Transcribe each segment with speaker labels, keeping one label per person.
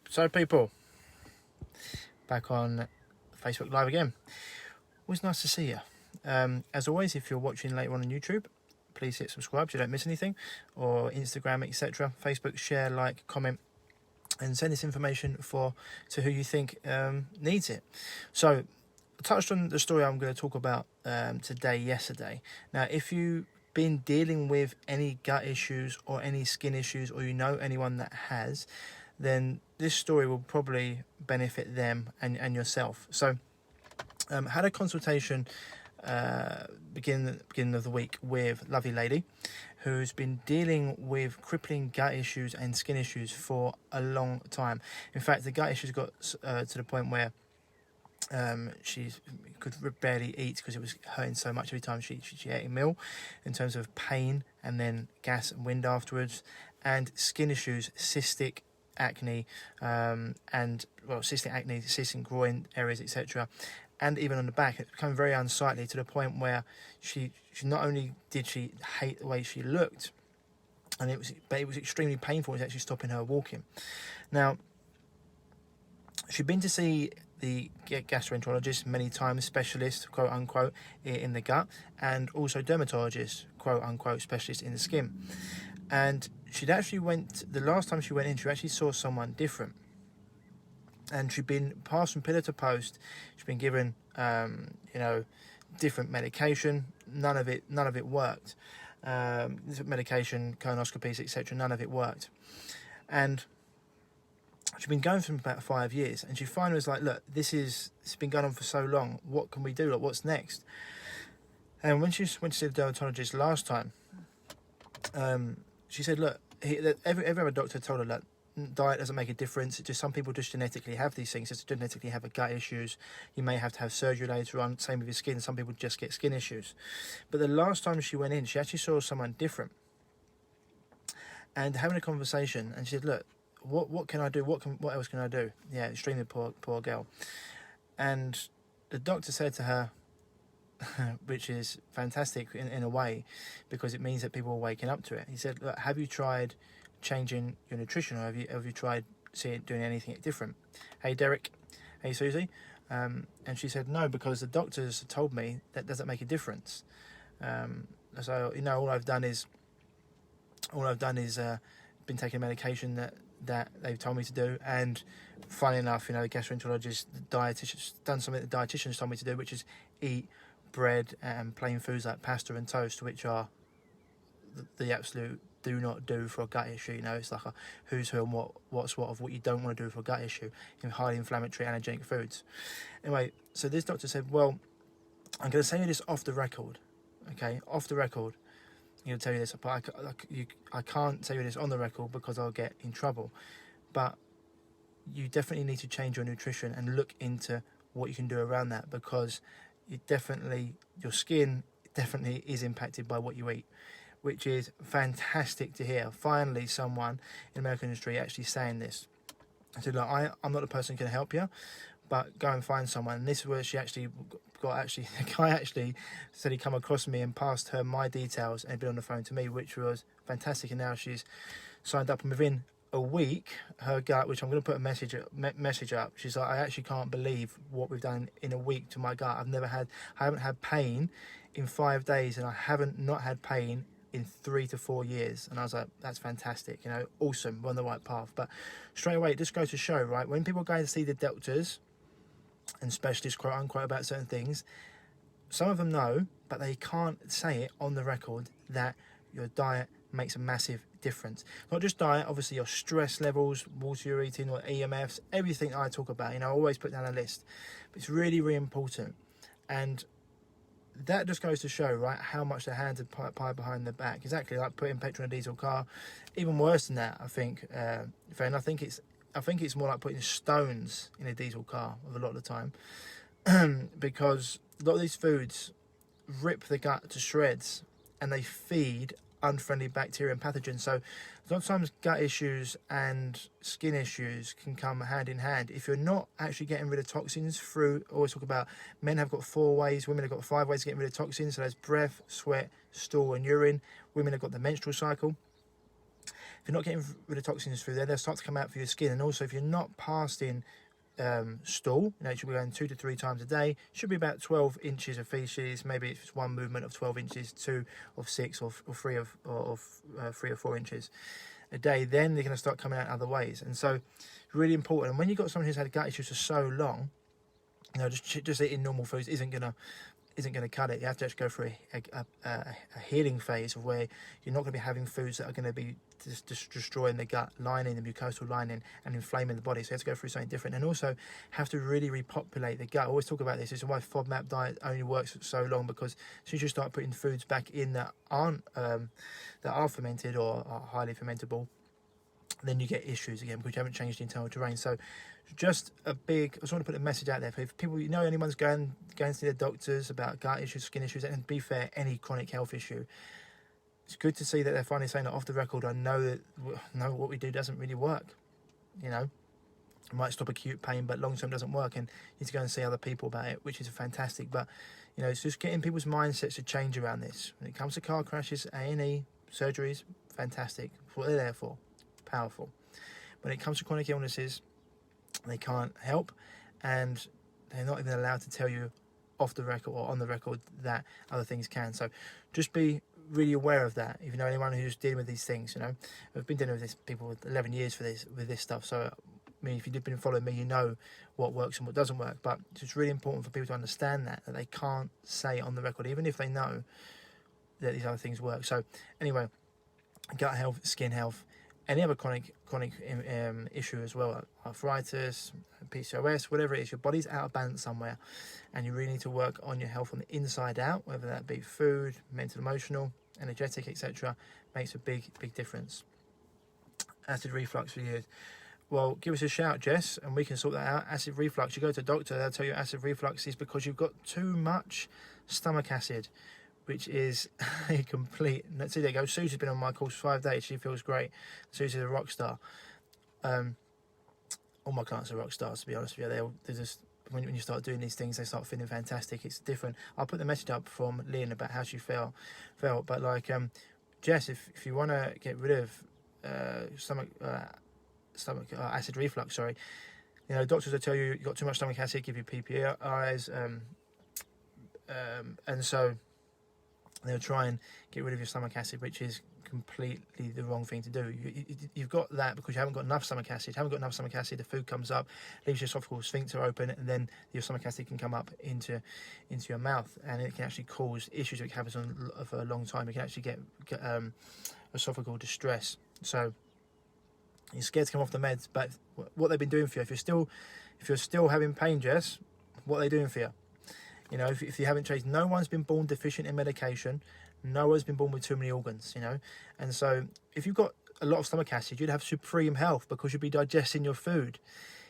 Speaker 1: So people, back on Facebook Live again. Always nice to see you. As always, if you're watching later on YouTube, please hit subscribe so you don't miss anything, or Instagram, etc. Facebook, share, like, comment, and send this information to who you think needs it. So, I touched on the story I'm going to talk about yesterday. Now, if you've been dealing with any gut issues or any skin issues, or you know anyone that has, then this story will probably benefit them and yourself. So, had a consultation beginning of the week with a lovely lady who's been dealing with crippling gut issues and skin issues for a long time. In fact, the gut issues got to the point where she could barely eat because it was hurting so much every time she ate a meal, in terms of pain and then gas and wind afterwards, and skin issues, cystic acne, cystic groin areas, etc., and even on the back. It became very unsightly to the point where she not only did she hate the way she looked, but it was extremely painful. It was actually stopping her walking. Now, she'd been to see the gastroenterologist many times, specialist, quote unquote, in the gut, and also dermatologist, quote unquote, specialist in the skin. And the last time she went in, she actually saw someone different. And she'd been passed from pillar to post. She'd been given, different medication. None of it worked. Medication, colonoscopies, etc. None of it worked. And she'd been going for about 5 years. And she finally was like, "Look, it's been going on for so long. What can we do? Like, what's next?" And when she went to see the dermatologist last time, she said, "Look, every other doctor told her that diet doesn't make a difference. It's just some people just genetically have these things. Just genetically have gut issues. You may have to have surgery later on. Same with your skin. Some people just get skin issues." But the last time she went in, she actually saw someone different and having a conversation. And she said, "Look, what can I do? What else can I do?" Yeah, extremely poor girl. And the doctor said to her, which is fantastic in a way, because it means that people are waking up to it. He said, "Look, have you tried changing your nutrition, or have you tried doing anything different?" "Hey Derek, hey Susie," and she said, "No, because the doctors told me that doesn't make a difference." So all I've done is been taking medication that they've told me to do, and funny enough, the gastroenterologist, the dietitian, done something the dietitians told me to do, which is eat bread and plain foods like pasta and toast, which are the absolute do not do for a gut issue. It's like a who's who and what's what of what you don't want to do for a gut issue in highly inflammatory allergenic foods. Anyway, so this doctor said, "Well, I'm going to say this off the record, okay? Off the record, I'm going to tell you this, but I can't tell you this on the record because I'll get in trouble. But you definitely need to change your nutrition and look into what you can do around that, because your skin definitely is impacted by what you eat." Which is fantastic to hear. Finally, someone in the medical industry actually saying this. I said, "Look, I'm not the person who can help you, but go and find someone." And this is where she actually the guy actually said he come across me and passed her my details and been on the phone to me, which was fantastic. And now she's signed up, and within a week, her gut, which I'm going to put a message up, she's like, "I actually can't believe what we've done in a week to my gut. I haven't had pain in 5 days, and I haven't not had pain in 3 to 4 years." And I was like, "That's fantastic, awesome, we're on the right path." But straight away, it just goes to show, right, when people go to see the doctors and specialists, quote unquote, about certain things, some of them know, but they can't say it on the record, that your diet makes a massive difference. Not just diet, obviously your stress levels, water you're eating, or EMFs, everything I talk about, I always put down a list. But it's really, really important. And that just goes to show, right, how much the hands are tied behind the back. Exactly like putting petrol in a diesel car. Even worse than that, I think. I think it's more like putting stones in a diesel car a lot of the time, because a lot of these foods rip the gut to shreds, and they feed unfriendly bacteria and pathogens. So sometimes gut issues and skin issues can come hand in hand. If you're not actually getting rid of toxins through, I always talk about men have got 4 ways, women have got 5 ways of getting rid of toxins. So there's breath, sweat, stool and urine. Women have got the menstrual cycle. if you're not getting rid of toxins through there, they'll start to come out through your skin. And also, if you're not passing stool, you should be going 2 to 3 times a day. Should be about 12 inches of feces. Maybe if it's one movement of 12 inches, 2 of 6, or 3 of 3 or 4 inches a day. Then they're going to start coming out other ways. And so, really important. And when you've got someone who's had gut issues for so long, just eating normal foods isn't gonna cut it. You have to actually go through a healing phase of where you're not going to be having foods that are going to be just destroying the gut lining, the mucosal lining, and inflaming the body. So you have to go through something different, and also have to really repopulate the gut. I always talk about this. This is why FODMAP diet only works for so long, because as soon as you start putting foods back in that are fermented or are highly fermentable, then you get issues again because you haven't changed the internal terrain. So just I just want to put a message out there for if people, anyone's going to see their doctors about gut issues, skin issues, and to be fair, any chronic health issue, it's good to see that they're finally saying that off the record, I know what we do doesn't really work. It might stop acute pain, but long term doesn't work, and you need to go and see other people about it, which is fantastic. But it's just getting people's mindsets to change around this. When it comes to car crashes, A&E, surgeries, fantastic. That's what they're there for. Powerful. When it comes to chronic illnesses, they can't help, and they're not even allowed to tell you off the record or on the record that other things can. So just be really aware of that. If you know anyone who's dealing with these things, I've been dealing with this people with 11 years with this stuff. So I mean, if you've been following me, you know what works and what doesn't work. But it's really important for people to understand that they can't say on the record, even if they know that these other things work. So anyway, gut health, skin health, any other chronic issue as well, arthritis, PCOS, whatever it is, your body's out of balance somewhere, and you really need to work on your health from the inside out, whether that be food, mental, emotional, energetic, etc. Makes a big difference. Acid reflux for you. Well, give us a shout, Jess, and we can sort that out. Acid reflux, you go to a doctor, they'll tell you acid reflux is because you've got too much stomach acid, which is a complete... See, there you go. Susie's been on my course 5 days. She feels great. Susie's a rock star. All my clients are rock stars, to be honest with you. They're just... When you start doing these things, they start feeling fantastic. It's different. I'll put the message up from Lynn about how she felt. But, Jess, if you want to get rid of stomach acid reflux, sorry, doctors will tell you you've got too much stomach acid, give you PPIs, and so... they'll try and get rid of your stomach acid, which is completely the wrong thing to do. You've got that because you haven't got enough stomach acid. The food comes up, leaves your esophageal sphincter open, and then your stomach acid can come up into your mouth, and it can actually cause issues if it happens for a long time. You can actually get esophageal distress. So you're scared to come off the meds, but what they've been doing for you, if you're still having pain, Jess, what are they doing for you? If you haven't changed, no one's been born deficient in medication. No one's been born with too many organs, And so if you've got a lot of stomach acid, you'd have supreme health because you'd be digesting your food.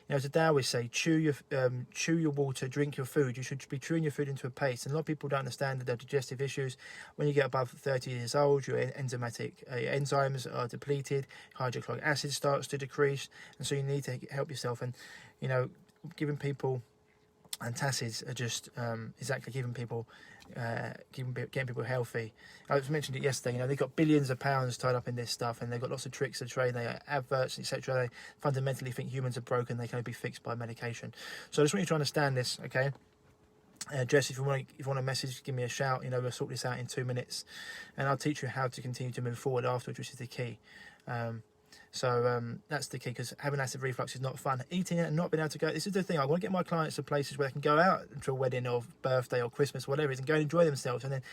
Speaker 1: As the Taoists say, chew your water, drink your food. You should be chewing your food into a paste. And a lot of people don't understand that there are digestive issues. When you get above 30 years old, your enzymes are depleted, hydrochloric acid starts to decrease, and so you need to help yourself. And, giving people... Antacids are just exactly getting people healthy. I mentioned it yesterday. They've got billions of pounds tied up in this stuff, and they've got lots of tricks of trade. They have adverts, etc. They fundamentally think humans are broken. They can only be fixed by medication. So I just want you to understand this, okay? Jess, if you want a message, give me a shout. We'll sort this out in 2 minutes, and I'll teach you how to continue to move forward afterwards, which is the key. So that's the key, because having acid reflux is not fun. Eating it and not being able to go, this is the thing, I want to get my clients to places where they can go out to a wedding or birthday or Christmas, whatever it is, and go and enjoy themselves. And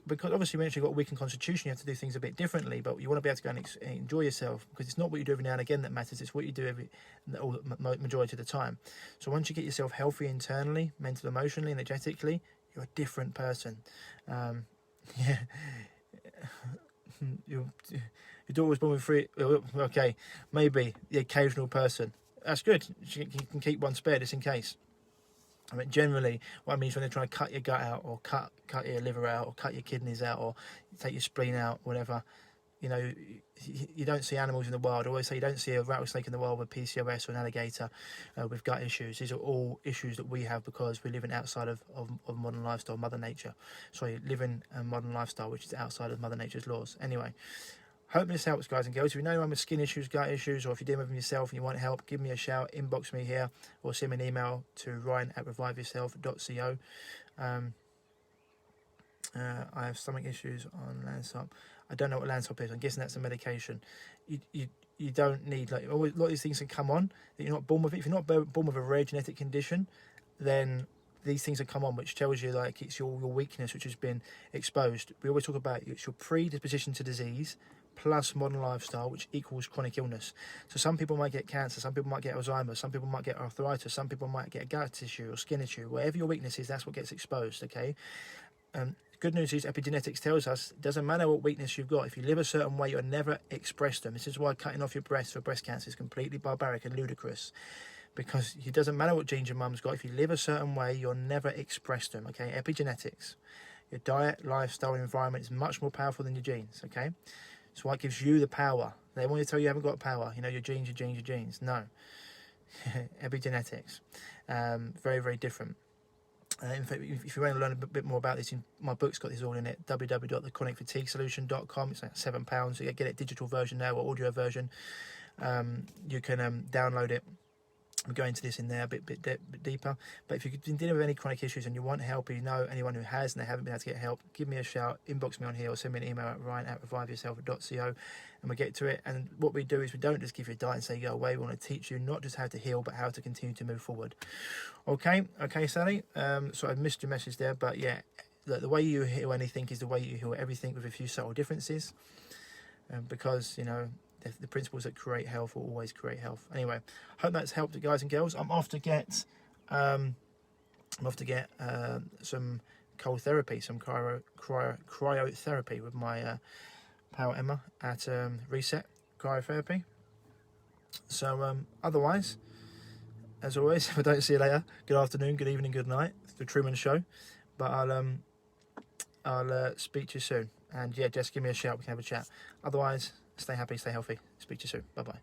Speaker 1: because obviously when you've got a weakened constitution, you have to do things a bit differently, but you want to be able to go and enjoy yourself, because it's not what you do every now and again that matters, it's what you do majority of the time. So once you get yourself healthy internally, mentally, emotionally, energetically, you're a different person. Your daughter was born with 3... Okay, maybe the occasional person. That's good. You can keep one spare just in case. I mean, generally, what I mean is when they're trying to cut your gut out, or cut your liver out, or cut your kidneys out, or take your spleen out, whatever, you don't see animals in the wild. I always say you don't see a rattlesnake in the wild with PCOS or an alligator with gut issues. These are all issues that we have because we're living outside of modern lifestyle, Mother Nature. Sorry, living a modern lifestyle which is outside of Mother Nature's laws. Anyway, Hope this helps, guys and girls. If you know anyone with skin issues, gut issues, or if you're dealing with them yourself and you want help, give me a shout, inbox me here, or send me an email to ryan@reviveyourself.co. I have stomach issues on Lansop. I don't know what Lansop is. I'm guessing that's a medication. You don't need, like, always, a lot of these things can come on that you're not born with it. If you're not born with a rare genetic condition, then these things have come on, which tells you like it's your weakness which has been exposed. We always talk about it's your predisposition to disease plus modern lifestyle, which equals chronic illness. So some people might get cancer, some people might get Alzheimer's, some people might get arthritis, some people might get gut tissue or skin issue. Whatever your weakness is, that's what gets exposed, okay? Good news is epigenetics tells us it doesn't matter what weakness you've got. If you live a certain way, you'll never express them. This is why cutting off your breast for breast cancer is completely barbaric and ludicrous, because it doesn't matter what genes your mum's got. If you live a certain way, you'll never express them, okay? Epigenetics. Your diet, lifestyle, and environment is much more powerful than your genes, okay? It's what gives you the power. They want to tell you haven't got power. You know, your genes, your genes, your genes. No. Epigenetics. Very, very different. In fact, if you want to learn a bit more about this, my book's got this all in it. www.thechronicfatiguesolution.com. It's like £7. You get it digital version now or audio version. You can download it. I'm going into this in there a bit deeper. But if you've been dealing with any chronic issues and you want help, or you know anyone who has and they haven't been able to get help, give me a shout, inbox me on here, or send me an email at ryan@reviveyourself.co, and we'll get to it. And what we do is we don't just give you a diet and say go away. We want to teach you not just how to heal, but how to continue to move forward. Okay, Sally. So I missed your message there, but yeah, the way you heal anything is the way you heal everything, with a few subtle differences. Because, you know, the principles that create health will always create health. Anyway, hope that's helped you guys and girls. I'm off to get some cold therapy, some cryotherapy with my pal Emma at Reset Cryotherapy. So otherwise, as always, if I don't see you later, good afternoon, good evening, good night. It's the Truman Show. But I'll speak to you soon. And yeah, just give me a shout, we can have a chat. Otherwise, stay happy, stay healthy. Speak to you soon. Bye-bye.